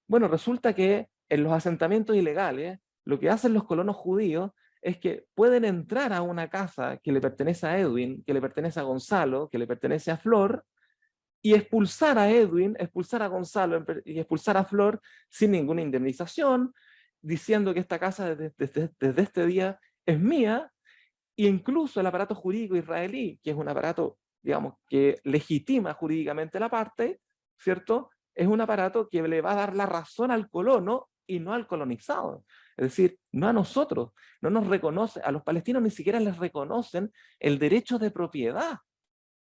Bueno, resulta que en los asentamientos ilegales, lo que hacen los colonos judíos es que pueden entrar a una casa que le pertenece a Edwin, que le pertenece a Gonzalo, que le pertenece a Flor, y expulsar a Edwin, expulsar a Gonzalo y expulsar a Flor sin ninguna indemnización, diciendo que esta casa desde este día es mía, e incluso el aparato jurídico israelí, que es un aparato, digamos, que legitima jurídicamente la parte, ¿cierto? Es un aparato que le va a dar la razón al colono y no al colonizado. Es decir, no a nosotros, no nos reconoce, a los palestinos ni siquiera les reconocen el derecho de propiedad,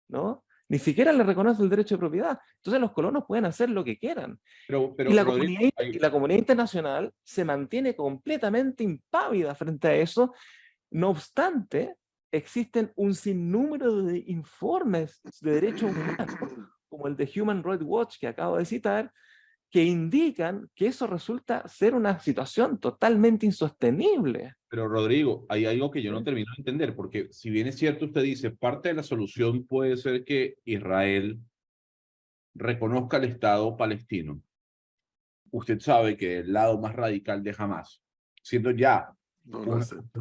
¿no? Ni siquiera les reconocen el derecho de propiedad. Entonces los colonos pueden hacer lo que quieran. Pero Y la Rodrigo, comunidad internacional se mantiene completamente impávida frente a eso. No obstante, existen un sinnúmero de informes de derechos humanos, como el de Human Rights Watch que acabo de citar, que indican que eso resulta ser una situación totalmente insostenible. Pero Rodrigo, hay algo que yo no ¿Sí? termino de entender, porque si bien es cierto, usted dice, parte de la solución puede ser que Israel reconozca el Estado palestino. Usted sabe que el lado más radical de Hamas, siendo ya No lo una, acepto.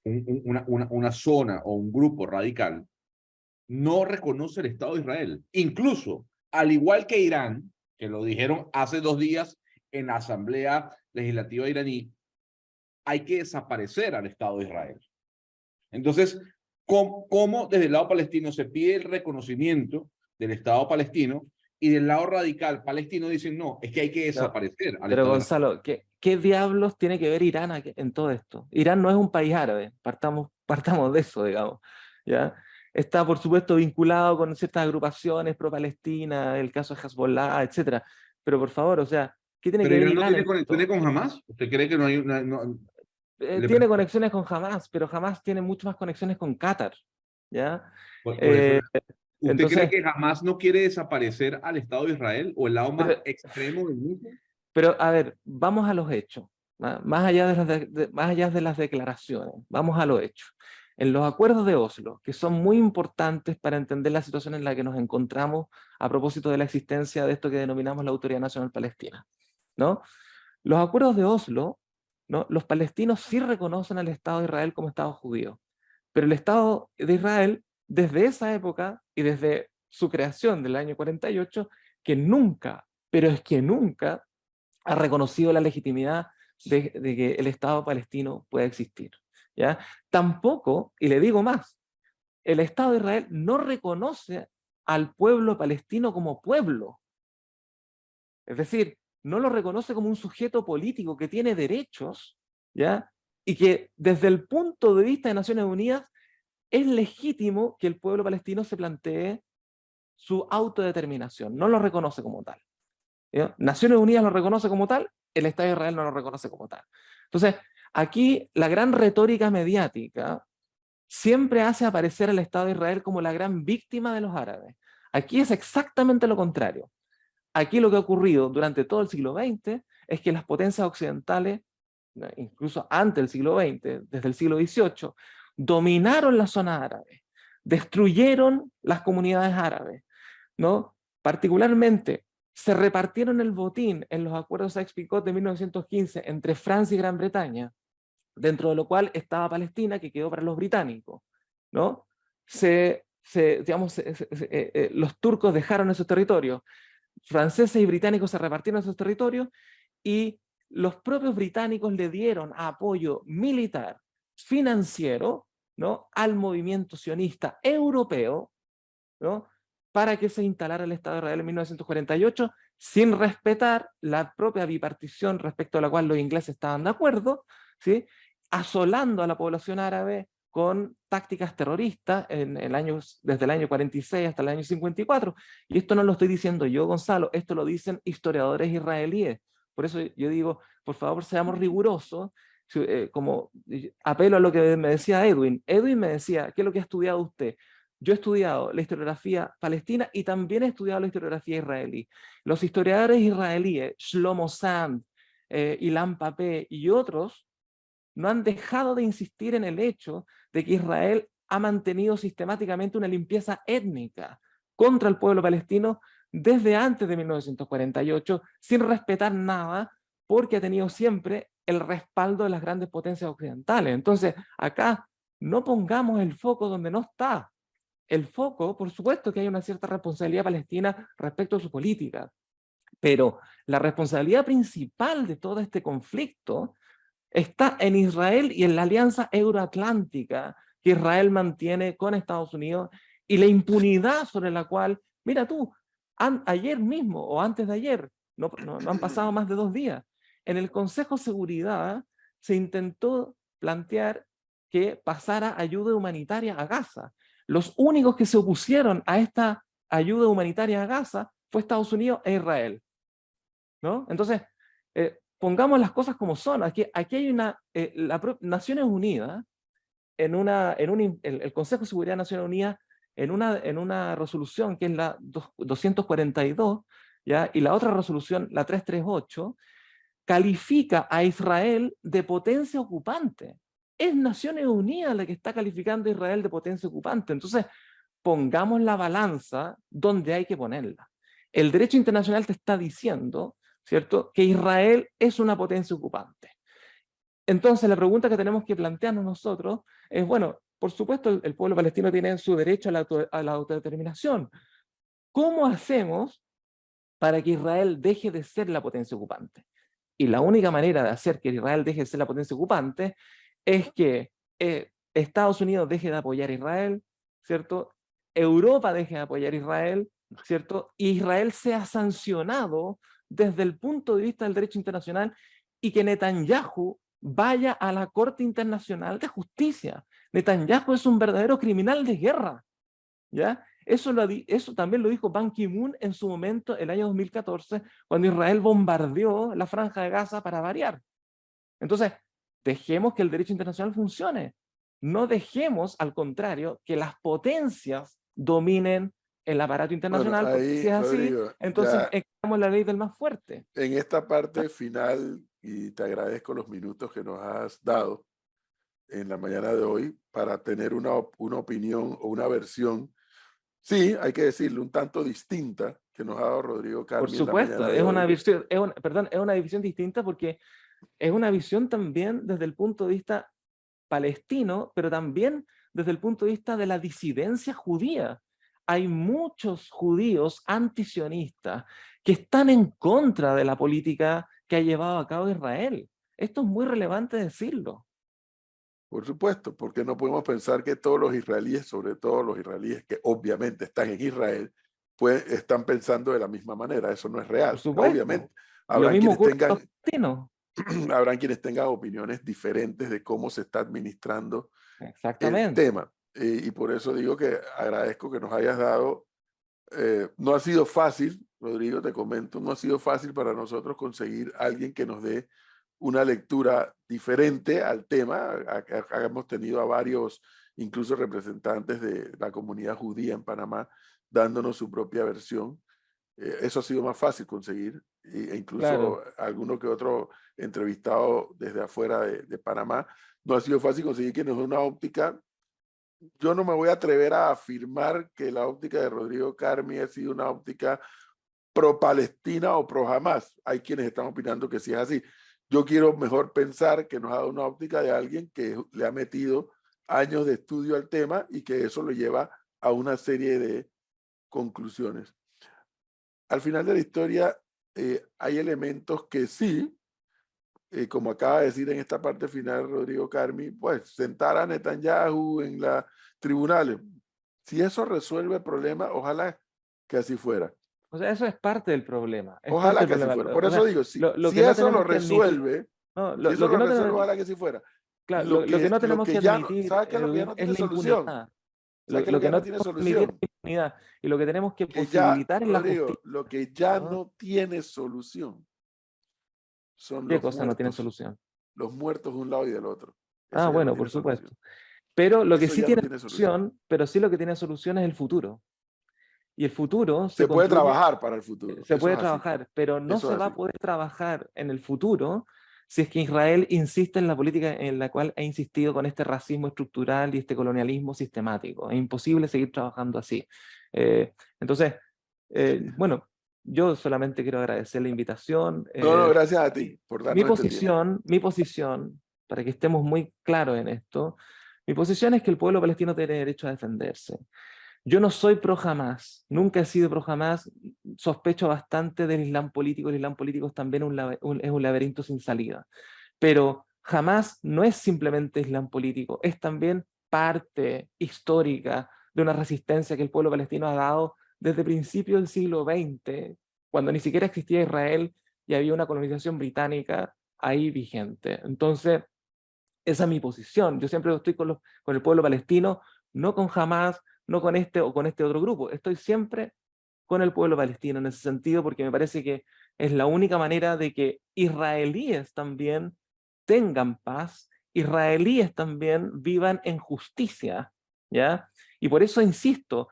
una zona o un grupo radical, no reconoce el Estado de Israel. Incluso, al igual que Irán, que lo dijeron hace 2 días en la Asamblea Legislativa iraní, hay que desaparecer al Estado de Israel. Entonces, ¿cómo desde el lado palestino se pide el reconocimiento del Estado palestino y del lado radical palestino dicen, no, es que hay que No, desaparecer al pero Estado de Israel? Gonzalo, ¿qué diablos tiene que ver Irán en todo esto? Irán no es un país árabe, partamos de eso, digamos, ¿ya? Está, por supuesto, vinculado con ciertas agrupaciones pro-Palestina, el caso de Hezbollah, etcétera. Pero por favor, o sea, ¿qué tiene Pero que ver Irán no Irán tiene en conexiones esto? con Hamas. ¿Usted cree que no hay una... Tiene conexiones con Hamas, pero Hamas tiene mucho más conexiones con Qatar, ¿ya? por eso, Eh, ¿usted cree entonces, que Hamas no quiere desaparecer al Estado de Israel o el lado más pero, extremo del mismo? pero a ver, vamos a los hechos, más allá de más allá de las declaraciones, vamos a los hechos. En los acuerdos de Oslo, que son muy importantes para entender la situación en la que nos encontramos a propósito de la existencia de esto que denominamos la Autoridad Nacional Palestina, ¿no? Los acuerdos de Oslo, ¿no?, los palestinos sí reconocen al Estado de Israel como Estado judío, pero el Estado de Israel, desde esa época y desde su creación del año 48, que nunca, pero es que nunca ha reconocido la legitimidad de que el Estado palestino pueda existir, ¿ya? Tampoco, y le digo más, el Estado de Israel no reconoce al pueblo palestino como pueblo. Es decir, no lo reconoce como un sujeto político que tiene derechos, ¿ya? Y que desde el punto de vista de Naciones Unidas es legítimo que el pueblo palestino se plantee su autodeterminación. No lo reconoce como tal, ¿ya? Naciones Unidas lo reconoce como tal, el Estado de Israel no lo reconoce como tal. Entonces, aquí la gran retórica mediática siempre hace aparecer al Estado de Israel como la gran víctima de los árabes. Aquí es exactamente lo contrario. Aquí lo que ha ocurrido durante todo el siglo XX es que las potencias occidentales, incluso antes del siglo XX, desde el siglo XVIII, dominaron la zona árabe, destruyeron las comunidades árabes, ¿no? Particularmente, se repartieron el botín en los acuerdos Sykes-Picot de 1915 entre Francia y Gran Bretaña, dentro de lo cual estaba Palestina, que quedó para los británicos, ¿no? Los turcos dejaron esos territorios, franceses y británicos se repartieron esos territorios, y los propios británicos le dieron apoyo militar, financiero, ¿no?, al movimiento sionista europeo, ¿no?, para que se instalara el Estado de Israel en 1948, sin respetar la propia bipartición respecto a la cual los ingleses estaban de acuerdo, ¿sí?, asolando a la población árabe con tácticas terroristas desde el año 46 hasta el año 54. Y esto no lo estoy diciendo yo, Gonzalo, esto lo dicen historiadores israelíes. Por eso yo digo, por favor, seamos rigurosos, como apelo a lo que me decía Edwin. Edwin me decía, ¿qué es lo que ha estudiado usted? Yo he estudiado la historiografía palestina y también he estudiado la historiografía israelí. Los historiadores israelíes, Shlomo Sand, Ilan Pappé y otros, no han dejado de insistir en el hecho de que Israel ha mantenido sistemáticamente una limpieza étnica contra el pueblo palestino desde antes de 1948, sin respetar nada, porque ha tenido siempre el respaldo de las grandes potencias occidentales. Entonces, acá no pongamos el foco donde no está. El foco, por supuesto que hay una cierta responsabilidad palestina respecto a su política, pero la responsabilidad principal de todo este conflicto está en Israel y en la alianza euroatlántica que Israel mantiene con Estados Unidos, y la impunidad sobre la cual, mira tú, ayer mismo o antes de ayer, no han pasado más de 2 días, en el Consejo de Seguridad se intentó plantear que pasara ayuda humanitaria a Gaza. Los únicos que se opusieron a esta ayuda humanitaria a Gaza fue Estados Unidos e Israel, ¿no? Entonces, pongamos las cosas como son. Aquí hay Naciones Unidas, el Consejo de Seguridad de Naciones Unidas, en una resolución que es la 242, ¿ya?, y la otra resolución, la 338, califica a Israel de potencia ocupante. Es Naciones Unidas la que está calificando a Israel de potencia ocupante. Entonces, pongamos la balanza donde hay que ponerla. El derecho internacional te está diciendo, ¿cierto?, que Israel es una potencia ocupante. Entonces, la pregunta que tenemos que plantearnos nosotros es, bueno, por supuesto, el pueblo palestino tiene su derecho a la autodeterminación. ¿Cómo hacemos para que Israel deje de ser la potencia ocupante? Y la única manera de hacer que Israel deje de ser la potencia ocupante es que Estados Unidos deje de apoyar a Israel, ¿cierto?, Europa deje de apoyar a Israel, ¿cierto?, y Israel sea sancionado desde el punto de vista del derecho internacional, y que Netanyahu vaya a la Corte Internacional de Justicia. Netanyahu es un verdadero criminal de guerra, ¿ya? Eso también lo dijo Ban Ki-moon en su momento, el año 2014, cuando Israel bombardeó la Franja de Gaza, para variar. Entonces, dejemos que el derecho internacional funcione. No dejemos, al contrario, que las potencias dominen el aparato internacional, Bueno, porque ahí, si es así, Rodrigo, entonces ya estamos la ley del más fuerte. en esta parte final, y te agradezco los minutos que nos has dado en la mañana de hoy para tener una opinión o una versión, sí, hay que decirlo, un tanto distinta, que nos ha dado Rodrigo Por Carmi en la supuesto, mañana de es una hoy. visión, es una visión distinta, porque es una visión también desde el punto de vista palestino, pero también desde el punto de vista de la disidencia judía. Hay muchos judíos antisionistas que están en contra de la política que ha llevado a cabo Israel. Esto es muy relevante decirlo. Por supuesto, porque no podemos pensar que todos los israelíes, sobre todo los israelíes que obviamente están en Israel, pues están pensando de la misma manera. Eso no es Por real. supuesto. Obviamente, Y lo habrán mismo quienes ocurre con tengan, los palestinos. habrán quienes tengan opiniones diferentes de cómo se está administrando el Exactamente. tema. Y por eso digo que agradezco que nos hayas dado. No ha sido fácil, Rodrigo, te comento, no ha sido fácil para nosotros conseguir a alguien que nos dé una lectura diferente al tema. Hemos tenido a varios incluso representantes de la comunidad judía en Panamá, dándonos su propia versión. Eso ha sido más fácil conseguir, e incluso alguno que otro entrevistado desde afuera de Panamá. No ha sido fácil conseguir que nos dé una óptica. Yo no me voy a atrever a afirmar que la óptica de Rodrigo Carmi ha sido una óptica pro-Palestina o pro-Hamas. Hay quienes están opinando que sí es así. Yo quiero mejor pensar que nos ha dado una óptica de alguien que le ha metido años de estudio al tema y que eso lo lleva a una serie de conclusiones. Al final de la historia hay elementos que sí, como acaba de decir en esta parte final Rodrigo Carmi, pues sentar a Netanyahu en los tribunales. Si eso resuelve el problema, ojalá que así fuera. O sea, eso es parte del problema. Ojalá que así fuera. Por eso digo, si eso lo resuelve, si eso lo resuelve, ojalá que así fuera. Claro, lo que no tenemos que admitir, ¿sabes qué es lo que ya no tiene solución? ¿Sabes qué es lo que no tiene solución? Y lo que tenemos que posibilitar es la justicia. Lo que ya no tiene solución son ¿Qué los cosa no tiene muertos. Solución? Los muertos de un lado y del otro. Ah, bueno, por supuesto. Pero lo que sí tiene solución, pero sí lo que tiene solución es el futuro. Y el futuro se puede trabajar para el futuro. Se puede trabajar, pero no se va a poder trabajar en el futuro si es que Israel insiste en la política en la cual ha insistido con este racismo estructural y este colonialismo sistemático. Es imposible seguir trabajando así. Entonces, bueno, yo solamente quiero agradecer la invitación. No, gracias a ti por darnos mi posición, para que estemos muy claros en esto, mi posición es que el pueblo palestino tiene derecho a defenderse. Yo no soy pro Hamas, nunca he sido pro Hamas, sospecho bastante del Islam político. El Islam político es también es un laberinto sin salida. Pero Hamas no es simplemente Islam político, es también parte histórica de una resistencia que el pueblo palestino ha dado desde principios del siglo XX, cuando ni siquiera existía Israel y había una colonización británica ahí vigente. Entonces, esa es mi posición. Yo siempre estoy con el pueblo palestino, no con Hamas, no con este o con este otro grupo. Estoy siempre con el pueblo palestino en ese sentido, porque me parece que es la única manera de que israelíes también tengan paz, israelíes también vivan en justicia, ¿ya? Y por eso insisto,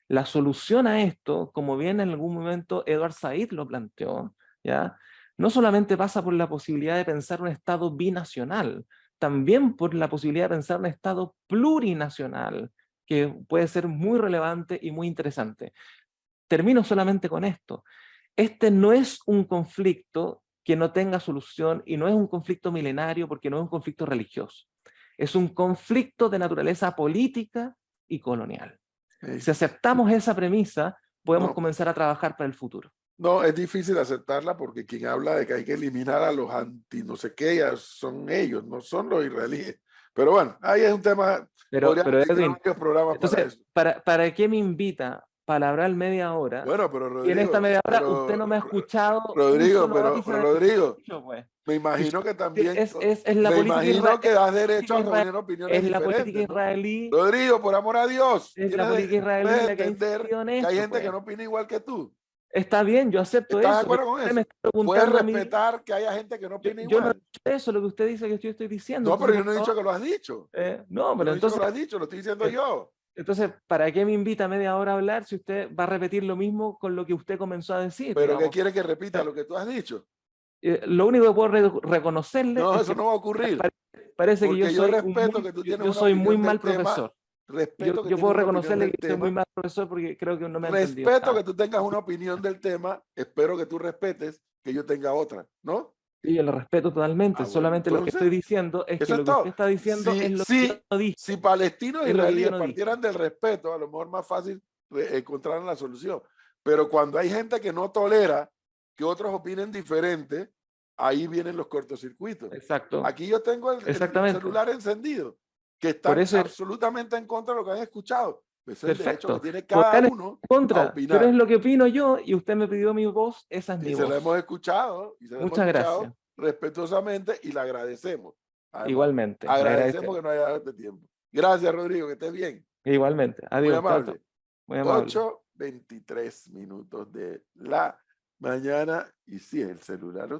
la solución a esto, como bien en algún momento Edward Said lo planteó, ¿ya? No solamente pasa por la posibilidad de pensar un Estado binacional, también por la posibilidad de pensar un Estado plurinacional, que puede ser muy relevante y muy interesante. Termino solamente con esto. Este no es un conflicto que no tenga solución y no es un conflicto milenario porque no es un conflicto religioso. Es un conflicto de naturaleza política y colonial. Si aceptamos esa premisa, podemos comenzar a trabajar para el futuro. No, es difícil aceptarla porque quien habla de que hay que eliminar a los anti no sé qué, ya son ellos, no son los israelíes. Pero bueno, ahí es un tema. Pero Edwin, programas entonces, ¿para qué me invita? Para hablar media hora. Bueno, pero Rodrigo, y en esta media hora usted no me ha escuchado. Rodrigo, pero Rodrigo, pues. Me imagino que también. Es la me política imagino que das derecho a tener opiniones es la diferentes. Política israelí. ¿No? Rodrigo, por amor a Dios. Es la política israelí la que entender que hay gente que no opina igual que tú. Está bien, yo acepto eso. ¿Estás de acuerdo con eso? ¿Puedes respetar que haya gente que no opine igual? Yo no he dicho eso, lo que usted dice que yo estoy diciendo. No, pero yo no he dicho que lo has dicho. No, pero entonces. Lo has dicho, lo estoy diciendo yo. Entonces, ¿para qué me invita media hora a hablar si usted va a repetir lo mismo con lo que usted comenzó a decir? ¿Pero qué quiere que repita lo que tú has dicho? Lo único que puedo reconocerle. No, eso no va a ocurrir. Parece que yo soy muy mal profesor. Respeto yo puedo reconocerle que soy muy mal profesor porque creo que no me ha entendido. Respeto que tú tengas una opinión del tema, espero que tú respetes que yo tenga otra, ¿no? Sí, yo lo respeto totalmente, solamente lo que estoy diciendo es que lo que usted está diciendo es lo que yo no dije. Si palestinos e israelíes partieran del respeto, a lo mejor más fácil encontrar la solución. Pero cuando hay gente que no tolera que otros opinen diferente, ahí vienen los cortocircuitos. Exacto. Aquí yo tengo el celular encendido, que está absolutamente en contra de lo que han escuchado. Ese es el derecho que tiene cada uno a opinar. Pero es lo que opino yo y usted me pidió mi voz, esa es mi voz. Y se la hemos escuchado. Muchas gracias. Respetuosamente y le agradecemos. Además, igualmente. Agradecemos que no haya dado este tiempo. Gracias, Rodrigo, que estés bien. Igualmente. Adiós. Muy amable. Muy amable. 8:23 de la mañana. Y sí, el celular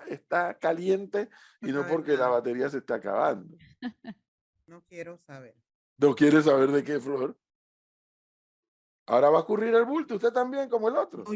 está caliente y no porque la batería se está acabando. No quiero saber. ¿No quiere saber de qué, Flor? Ahora va a ocurrir el bulto, usted también, como el otro.